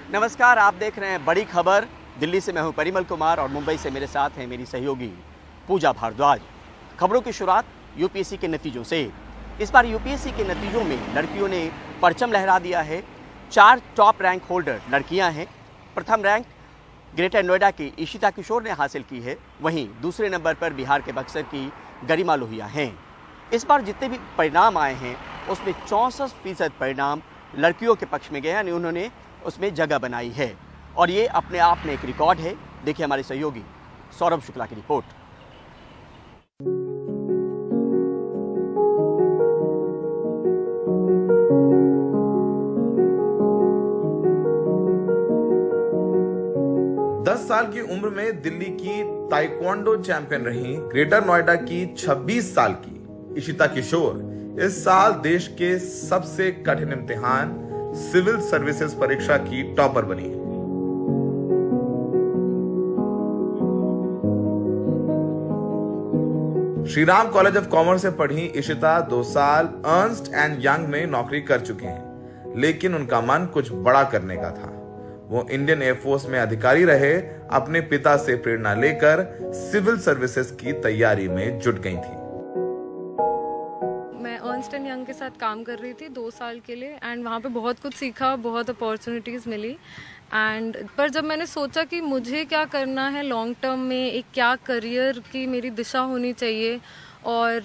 नमस्कार, आप देख रहे हैं बड़ी खबर। दिल्ली से मैं हूं परिमल कुमार और मुंबई से मेरे साथ हैं मेरी सहयोगी पूजा भारद्वाज। खबरों की शुरुआत यूपीएससी के नतीजों से। इस बार यूपीएससी के नतीजों में लड़कियों ने परचम लहरा दिया है। 4 टॉप रैंक होल्डर लड़कियां हैं। प्रथम रैंक ग्रेटर नोएडा की इशिता किशोर ने हासिल की है, वहीं दूसरे नंबर पर बिहार के बक्सर की गरिमा लोहिया हैं। इस बार जितने भी परिणाम आए हैं उसमें 64% परिणाम लड़कियों के पक्ष में गए, यानी उन्होंने उसमें जगह बनाई है और ये अपने आप में एक रिकॉर्ड है। देखिए हमारे सहयोगी सौरभ शुक्ला की रिपोर्ट। साल की उम्र में दिल्ली की ताइक्वांडो चैंपियन रही ग्रेटर नोएडा की 26 साल की इशिता किशोर इस साल देश के सबसे कठिन इम्तिहान सिविल सर्विसेज परीक्षा की टॉपर बनी। श्रीराम कॉलेज ऑफ कॉमर्स से पढ़ी इशिता 2 साल अर्नस्ट एंड यंग में नौकरी कर चुके हैं, लेकिन उनका मन कुछ बड़ा करने का था। वो इंडियन एयरफोर्स में अधिकारी रहे। अपने पिता से प्रेरणा लेकर सिविल सर्विसेज की तैयारी में जुट गई थी। मैं अर्नस्ट एंड यंग के साथ काम कर रही थी 2 साल के लिए एंड वहाँ पे बहुत कुछ सीखा, बहुत अपॉर्चुनिटीज़ मिली पर जब मैंने सोचा कि मुझे क्या करना है लॉन्ग टर्म में, एक क्या करियर की मेरी दिशा होनी चाहिए और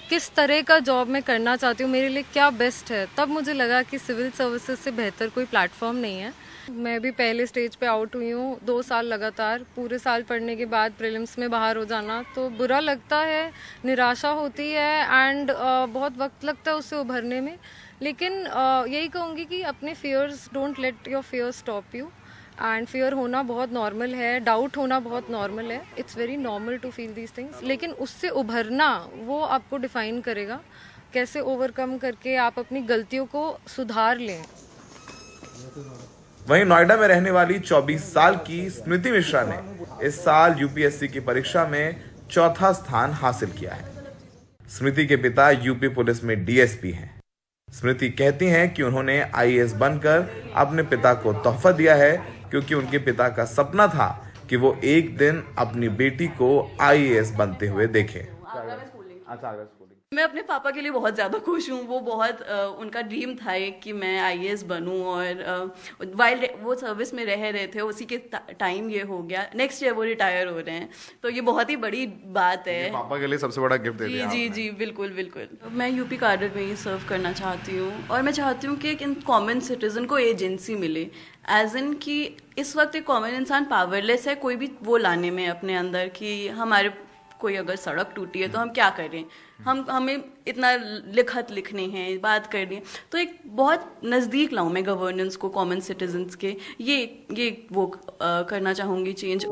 किस तरह का जॉब मैं करना चाहती हूँ, मेरे लिए क्या बेस्ट है, तब मुझे लगा कि सिविल सर्विसेज से बेहतर कोई प्लेटफॉर्म नहीं है। मैं भी पहले स्टेज पे आउट हुई हूँ 2 साल लगातार। पूरे साल पढ़ने के बाद प्रीलिम्स में बाहर हो जाना तो बुरा लगता है, निराशा होती है एंड बहुत वक्त लगता है उससे उभरने में। लेकिन यही कहूँगी कि अपने fears, don't let your fears stop you. And fear होना बहुत नॉर्मल है, डाउट होना बहुत नॉर्मल है, it's very normal to feel these things. लेकिन उससे उभरना वो आपको डिफाइन करेगा, कैसे ओवरकम करके आप अपनी गलतियों को सुधार लें। वहीं नोएडा में रहने वाली 24 साल की स्मृति मिश्रा ने इस साल यूपीएससी की परीक्षा में 4था स्थान हासिल किया है। स्मृति के पिता यूपी पुलिस में डीएसपी हैं। स्मृति कहती हैं कि उन्होंने आईएएस बनकर अपने पिता को तोहफा दिया है, क्योंकि उनके पिता का सपना था कि वो एक दिन अपनी बेटी को आईएएस बनते हुए देखे। मैं अपने पापा के लिए बहुत ज़्यादा खुश हूँ। वो बहुत उनका ड्रीम था कि मैं आईएएस बनूँ और वाइल वो सर्विस में रह रहे थे, उसी के टाइम ये हो गया। नेक्स्ट ईयर वो रिटायर हो रहे हैं, तो ये बहुत ही बड़ी बात है। पापा के लिए सबसे बड़ा गिफ्ट दे दिया जी जी बिल्कुल बिल्कुल। मैं यूपी कैडर में ही सर्व करना चाहती हूँ और मैं चाहती हूँ कि एक कॉमन सिटीजन को एजेंसी मिले, एज इन कि इस वक्त एक कॉमन इंसान पावरलेस है कोई भी वो लाने में अपने अंदर कि हमारे कोई अगर सड़क टूटी है तो हम क्या करें, हमें इतना लिखने हैं, बात करनी है, तो एक बहुत नज़दीक लाऊं मैं गवर्नेंस को कॉमन सिटीजन्स के। ये वो करना चाहूँगी चेंज।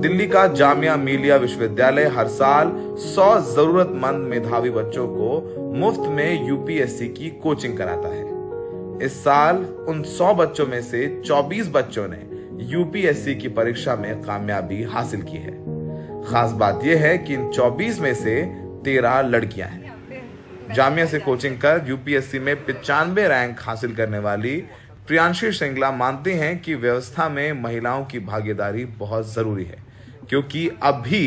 दिल्ली का जामिया मिलिया विश्वविद्यालय हर साल 100 जरूरतमंद मेधावी बच्चों को मुफ्त में यूपीएससी की कोचिंग कराता है। इस साल उन 100 बच्चों में से 24 बच्चों ने यूपीएससी की परीक्षा में कामयाबी हासिल की है। खास बात यह है कि इन 24 में से 13 लड़कियां हैं। जामिया से कोचिंग कर यूपीएससी में 95 रैंक हासिल करने वाली प्रियांशी श्रृंगला मानते हैं कि व्यवस्था में महिलाओं की भागीदारी बहुत जरूरी है, क्योंकि अब भी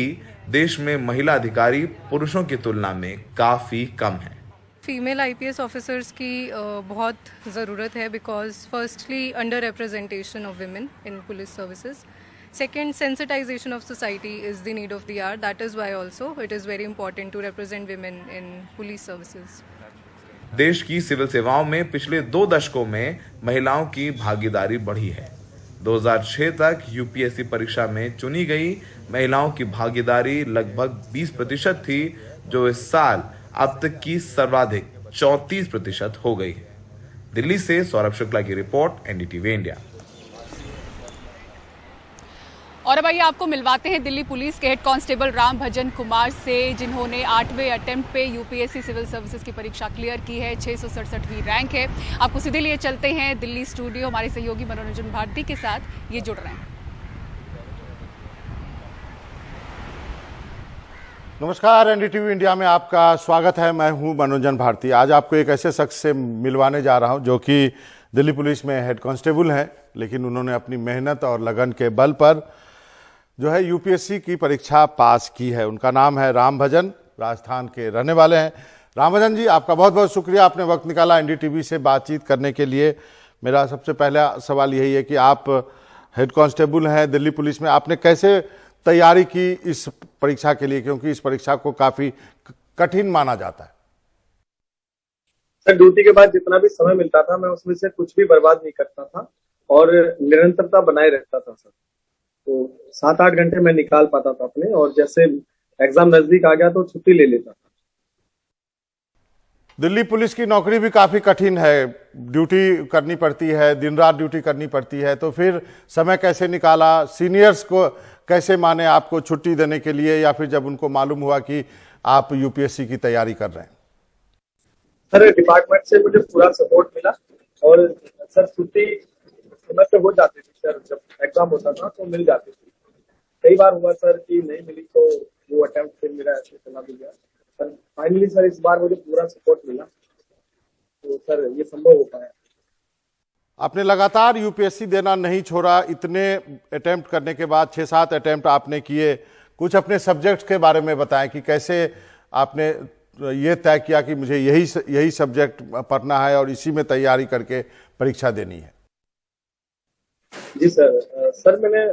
देश में महिला अधिकारी पुरुषों की तुलना में काफी कम है। फीमेल आईपीएस ऑफिसर्स की बहुत ज़रूरत है because firstly under representation of women in police services, second sensitization of society is the need of the hour. That is why also it is very important to represent women in police services. देश की civil सेवाओं में पिछले 2 दशकों में महिलाओं की भागीदारी बढ़ी है। 2006 तक यूपीएससी परीक्षा में चुनी गई महिलाओं की भागीदारी लगभग 20% थी, जो इस साल अब तक की सर्वाधिक 34% हो गई है। दिल्ली से सौरभ शुक्ला की रिपोर्ट, एनडीटीवी इंडिया। और अब आइए आपको मिलवाते हैं दिल्ली पुलिस के हेड कांस्टेबल राम भजन कुमार से, जिन्होंने 8वें अटेम्प्ट पे यूपीएससी सिविल सर्विसेज की परीक्षा क्लियर की है। 667वीं रैंक है। आपको सीधे लिए चलते हैं दिल्ली स्टूडियो, हमारे सहयोगी मनोरंजन भारती के साथ ये जुड़ रहे हैं। नमस्कार, एनडीटीवी इंडिया में आपका स्वागत है। मैं हूं मनोरंजन भारती। आज आपको एक ऐसे शख्स से मिलवाने जा रहा हूं जो कि दिल्ली पुलिस में हेड कांस्टेबल हैं, लेकिन उन्होंने अपनी मेहनत और लगन के बल पर जो है यूपीएससी की परीक्षा पास की है। उनका नाम है रामभजन, राजस्थान के रहने वाले हैं। रामभजन जी, आपका बहुत बहुत शुक्रिया, आपने वक्त निकाला एनडीटीवी से बातचीत करने के लिए। मेरा सबसे पहला सवाल यही है कि आप हेड कांस्टेबल हैं दिल्ली पुलिस में, आपने कैसे तैयारी की इस परीक्षा के लिए, क्योंकि इस परीक्षा को काफी कठिन माना जाता है? सर, ड्यूटी के बाद जितना भी समय मिलता था मैं उसमें से कुछ भी बर्बाद नहीं करता था और निरंतरता बनाए रहता था सर। तो 7-8 घंटे मैं निकाल पाता था अपने, और जैसे एग्जाम नजदीक आ गया तो छुट्टी ले लेता था। दिल्ली पुलिस की नौकरी भी काफी कठिन है, ड्यूटी करनी पड़ती है, दिन रात ड्यूटी करनी पड़ती है, तो फिर समय कैसे निकाला? सीनियर्स को कैसे माने आपको छुट्टी देने के लिए, या फिर जब उनको मालूम हुआ कि आप यूपीएससी की तैयारी कर रहे हैं? सर, डिपार्टमेंट से मुझे पूरा सपोर्ट मिला और सर छुट्टी समय पे हो जाती थी सर, जब एग्जाम होता था तो मिल जाती थी। कई बार हुआ सर कि नहीं मिली तो वो अटेम्प्ट फिर मेरा ऐसे चला भी गया। सर फाइनली सर इस बार मुझे पूरा सपोर्ट मिला, तो सर ये संभव हो पाया। आपने लगातार यूपीएससी देना नहीं छोड़ा, इतने अटेम्प्ट करने के बाद 6-7 अटेम्प्ट आपने किए। कुछ अपने सब्जेक्ट्स के बारे में बताएं कि कैसे आपने ये तय किया कि मुझे यही सब्जेक्ट पढ़ना है और इसी में तैयारी करके परीक्षा देनी है। जी सर, सर मैंने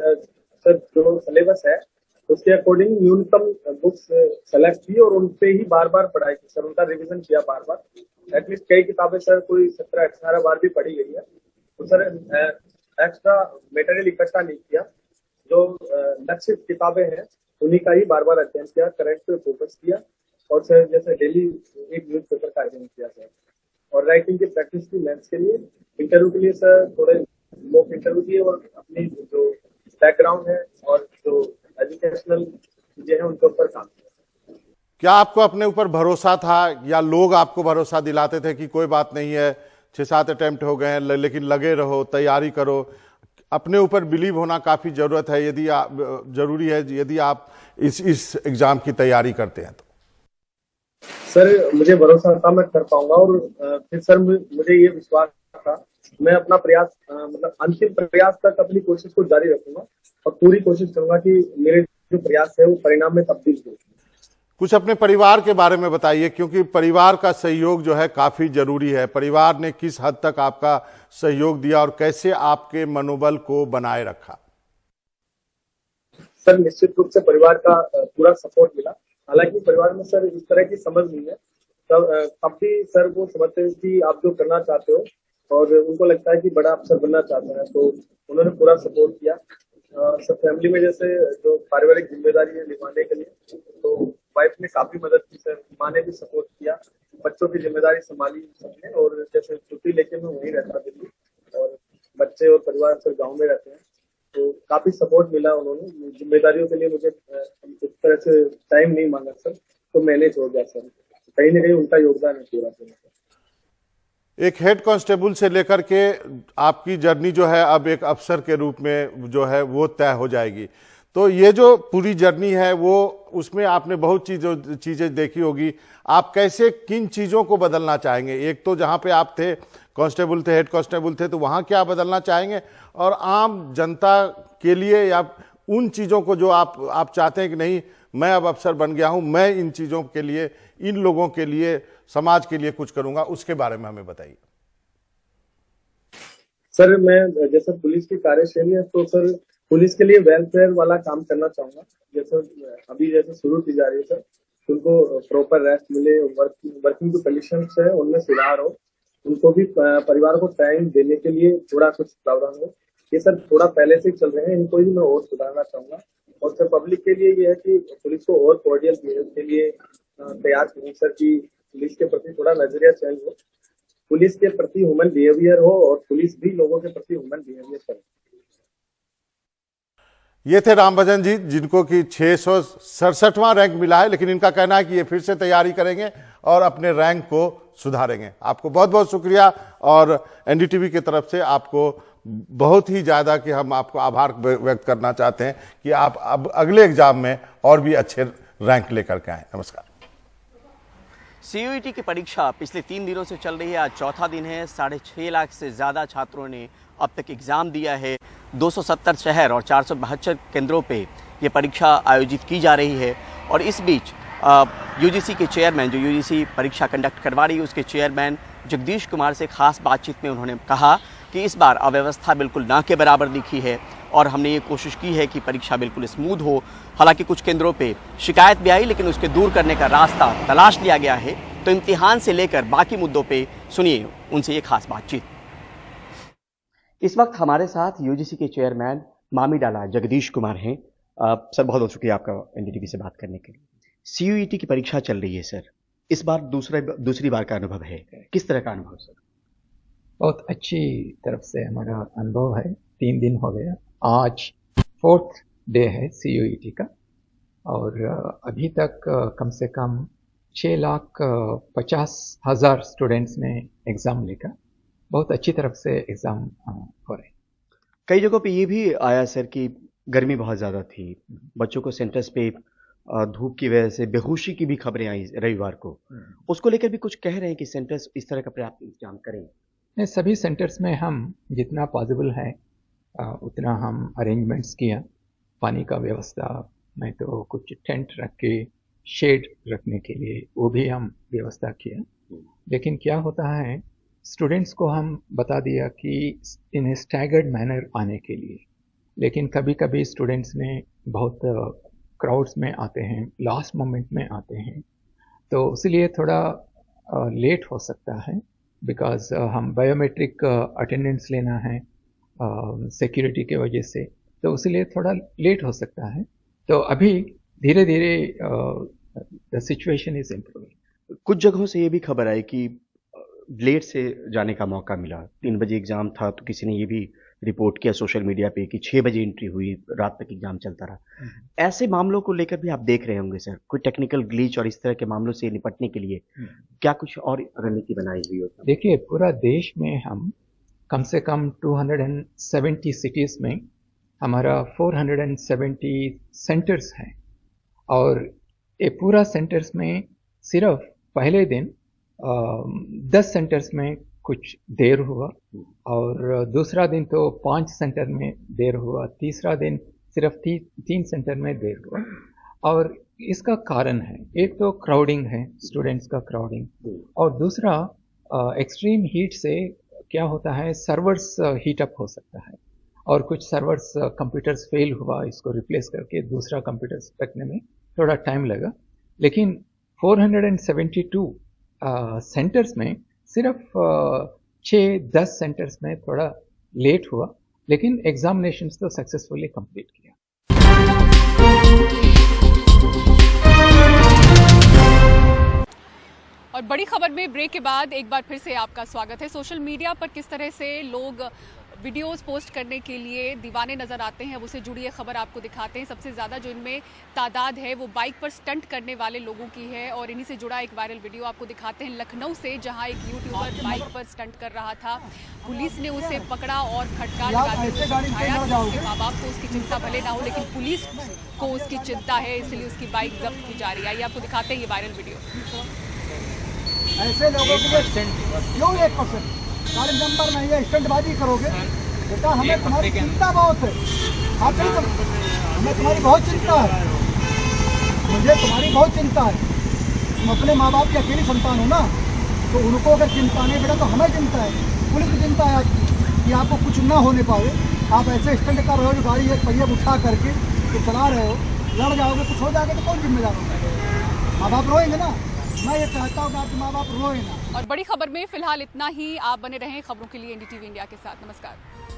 सर जो सिलेबस है उसके अकॉर्डिंग न्यूनतम बुक्स सेलेक्ट की और उन पे ही बार बार पढ़ाई की सर, उनका रिवीजन किया बार बार। एटलीस्ट कई किताबें सर कोई 17-18 बार भी पढ़ी गई है। तो सर एक्स्ट्रा मटेरियल इकट्ठा नहीं किया, जो लक्षित किताबें हैं उन्हीं का ही बार बार अध्ययन किया, करंट पे फोकस किया, और सर जैसे डेली एक न्यूज पेपर का अध्ययन किया सर। और राइटिंग की प्रैक्टिस की मेंस के लिए, इंटरव्यू के लिए सर थोड़े मॉक इंटरव्यू दिए और अपनी जो बैकग्राउंड है और जो एजुकेशनल चीजें हैं उनके ऊपर काम किया। क्या आपको अपने ऊपर भरोसा था, या लोग आपको भरोसा दिलाते थे कि कोई बात नहीं है, 6-7 अटेम्प्ट हो गए हैं, लेकिन लगे रहो, तैयारी करो? अपने ऊपर बिलीव होना काफी जरूरत है, जरूरी है यदि आप इस एग्जाम की तैयारी करते हैं तो। सर मुझे भरोसा था मैं कर पाऊंगा, और फिर सर मुझे ये विश्वास था मैं अपना प्रयास मतलब अंतिम प्रयास तक अपनी कोशिश को जारी रखूंगा और पूरी कोशिश करूंगा कि मेरे जो प्रयास है वो परिणाम में तब्दील हो। कुछ अपने परिवार के बारे में बताइए, क्योंकि परिवार का सहयोग जो है काफी जरूरी है। परिवार ने किस हद तक आपका सहयोग दिया और कैसे आपके मनोबल को बनाए रखा? सर निश्चित रूप से परिवार का पूरा सपोर्ट मिला। हालांकि परिवार में सर इस तरह की समझ नहीं है, तब भी सर वो समझते हैं कि आप जो करना चाहते हो और उनको लगता है कि बड़ा अफसर बनना चाहते हैं, तो उन्होंने पूरा सपोर्ट किया। सब फैमिली में जैसे जो पारिवारिक जिम्मेदारी है निभाने के लिए, तो वाइफ ने काफी मदद की सर, माँ ने भी सपोर्ट किया, बच्चों की जिम्मेदारी संभाली सबने। और जैसे छुट्टी लेके मैं वहीं रहता दिल्ली, और बच्चे और परिवार सर गाँव में रहते हैं, तो काफी सपोर्ट मिला उन्होंने। जिम्मेदारियों के लिए मुझे इस तरह से टाइम नहीं मांगा सर, तो मैनेज हो गया सर। कहीं ना कहीं उनका योगदान है पूरा सर। एक हेड कांस्टेबल से लेकर के आपकी जर्नी जो है अब एक अफसर के रूप में जो है वो तय हो जाएगी, तो ये जो पूरी जर्नी है वो उसमें आपने बहुत चीजें देखी होगी। आप कैसे किन चीजों को बदलना चाहेंगे? एक तो जहां पे आप थे कांस्टेबल थे, हेड कांस्टेबल थे, तो वहां क्या बदलना चाहेंगे, और आम जनता के लिए या उन चीजों को जो आप चाहते हैं कि नहीं मैं अब अफसर बन गया हूं, मैं इन चीजों के लिए, इन लोगों के लिए, समाज के लिए कुछ करूंगा, उसके बारे में हमें बताइए। सर मैं जैसे पुलिस की कार्यशैली है, तो सर पुलिस के लिए वेलफेयर वाला काम करना चाहूंगा। जैसे अभी जैसे शुरू की जा रही है सर, उनको प्रॉपर रेस्ट मिले, वर्किंग जो कंडीशंस है उनमें सुधार हो, उनको भी परिवार को टाइम देने के लिए थोड़ा कुछ प्रावधान हो। ये सर थोड़ा पहले से चल रहे हैं, इनको ही मैं और सुधारना चाहूंगा। और सर पब्लिक के लिए ये है कि पुलिस को और कॉर्डियल के लिए तैयार करूँ सर, कि पुलिस के प्रति थोड़ा नजरिया चेंज हो, पुलिस के प्रति ह्यूमन बिहेवियर हो और पुलिस भी लोगों के प्रति ह्यूमन बिहेवियर करे। ये थे रामभजन जी, जिनको कि 667वां रैंक मिला है, लेकिन इनका कहना है कि ये फिर से तैयारी करेंगे और अपने रैंक को सुधारेंगे। आपको बहुत बहुत शुक्रिया, और एनडीटीवी की तरफ से आपको बहुत ही ज़्यादा कि हम आपको आभार व्यक्त करना चाहते हैं कि आप अब अगले एग्जाम में और भी अच्छे रैंक लेकर के आए। नमस्कार। सीयूईटी की परीक्षा पिछले 3 दिनों से चल रही है। आज चौथा दिन है। 6.5 लाख से ज़्यादा छात्रों ने अब तक एग्ज़ाम दिया है। 270 शहर और 472 केंद्रों पे ये परीक्षा आयोजित की जा रही है। और इस बीच यूजीसी के चेयरमैन, जो यूजीसी परीक्षा कंडक्ट करवा रही है, उसके चेयरमैन जगदीश कुमार से खास बातचीत में उन्होंने कहा कि इस बार अव्यवस्था बिल्कुल ना के बराबर दिखी है और हमने ये कोशिश की है कि परीक्षा बिल्कुल स्मूथ हो। हालांकि कुछ केंद्रों पे शिकायत भी आई, लेकिन उसके दूर करने का रास्ता तलाश लिया गया है। तो इम्तिहान से लेकर बाकी मुद्दों पे सुनिए उनसे ये खास बातचीत। इस वक्त हमारे साथ यूजीसी के चेयरमैन मामीडाला जगदीश कुमार हैं। सर, बहुत बहुत शुक्रिया आपका एनडीटीवी से बात करने के लिए। सीयूईटी की परीक्षा चल रही है सर, इस बार दूसरी बार का अनुभव है, किस तरह का अनुभव सर? बहुत अच्छी तरफ से हमारा अनुभव है। 3 दिन हो गया, आज 4th डे है सीयूईटी का और अभी तक कम से कम 6,50,000 स्टूडेंट्स ने एग्ज़ाम लिखा। बहुत अच्छी तरफ से एग्ज़ाम हो रहे हैं। कई जगहों पे ये भी आया सर कि गर्मी बहुत ज़्यादा थी, बच्चों को सेंटर्स पे धूप की वजह से बेहोशी की भी खबरें आई रविवार को। उसको लेकर भी कुछ कह रहे हैं कि सेंटर्स इस तरह का पर्याप्त इंतजाम करें। सभी सेंटर्स में हम जितना पॉसिबल है उतना हम अरेंजमेंट्स किया। पानी का व्यवस्था में तो कुछ टेंट रख के शेड रखने के लिए वो भी हम व्यवस्था किया। लेकिन क्या होता है, स्टूडेंट्स को हम बता दिया कि इन स्टैगर्ड मैनर आने के लिए, लेकिन कभी कभी स्टूडेंट्स में बहुत क्राउड्स में आते हैं, लास्ट मोमेंट में आते हैं, तो इसलिए थोड़ा लेट हो सकता है। बिकॉज हम बायोमेट्रिक अटेंडेंस लेना है सिक्योरिटी के वजह से, तो इसलिए थोड़ा लेट हो सकता है। तो अभी धीरे धीरे द सिचुएशन इज इम्प्रूविंग। कुछ जगहों से ये भी खबर आई कि लेट से जाने का मौका मिला। 3 बजे एग्ज़ाम था, तो किसी ने ये भी रिपोर्ट किया सोशल मीडिया पे कि 6 बजे एंट्री हुई, रात तक एग्जाम चलता रहा। ऐसे मामलों को लेकर भी आप देख रहे होंगे सर, कोई टेक्निकल ग्लिच और इस तरह के मामलों से निपटने के लिए क्या कुछ और रणनीति बनाई हुई होती? देखिए, पूरा देश में हम कम से कम 270 सिटीज़ में हमारा 470 सेंटर्स हैं और ये पूरा सेंटर्स में सिर्फ पहले दिन 10 सेंटर्स में कुछ देर हुआ और दूसरा दिन तो 5 सेंटर में देर हुआ, तीसरा दिन सिर्फ 3 सेंटर में देर हुआ। और इसका कारण है, एक तो क्राउडिंग है, स्टूडेंट्स का क्राउडिंग, और दूसरा एक्सट्रीम हीट से क्या होता है, सर्वर्स हीट अप हो सकता है और कुछ सर्वर्स कंप्यूटर्स फेल हुआ, इसको रिप्लेस करके दूसरा कंप्यूटर्स रखने में थोड़ा टाइम लगा। लेकिन 472 सेंटर्स में सिर्फ 6-10 सेंटर्स में थोड़ा लेट हुआ, लेकिन एग्जामिनेशंस तो सक्सेसफुली कंप्लीट किया। और बड़ी खबर में ब्रेक के बाद एक बार फिर से आपका स्वागत है। सोशल मीडिया पर किस तरह से लोग वीडियोस पोस्ट करने के लिए दीवाने नजर आते हैं, अब उससे जुड़ी एक खबर आपको दिखाते हैं। सबसे ज़्यादा जो इनमें तादाद है वो बाइक पर स्टंट करने वाले लोगों की है और इन्हीं से जुड़ा एक वायरल वीडियो आपको दिखाते हैं लखनऊ से, जहां एक यूट्यूबर बाइक पर स्टंट कर रहा था। पुलिस ने उसे पकड़ा और फटकार लगाते हुए समझाया कि उसके माँ बाप को उसकी चिंता भले ना हो, लेकिन पुलिस को उसकी चिंता है, इसलिए उसकी बाइक जब्त की जा रही है। आइए आपको दिखाते हैं ये वायरल वीडियो। ऐसे लोगों के लिए क्यों 1% गाड़ी नंबर नहीं है, स्टंटबाजी करोगे बेटा? हमें तुम्हारी चिंता बहुत है, हमें तुम्हारी बहुत चिंता है, मुझे तुम्हारी बहुत चिंता है। तुम अपने माँ बाप की अकेली संतान हो ना, तो उनको अगर चिंता नहीं बेटा तो हमें चिंता है, पुलिस की चिंता है कि आपको कुछ ना होने पाए। आप ऐसे स्टंट कर रहे हो जो गाड़ी एक पहिया उठा करके तो चला रहे हो, लड़ जाओगे, कुछ हो जाएगा तो कौन जिम्मेदार होगा? माँ बाप रोएंगे ना। मैं ये चाहता हूँ कि आपके माँ बाप रोए ना। और बड़ी खबर में फिलहाल इतना ही। आप बने रहें खबरों के लिए एनडीटीवी इंडिया के साथ। नमस्कार।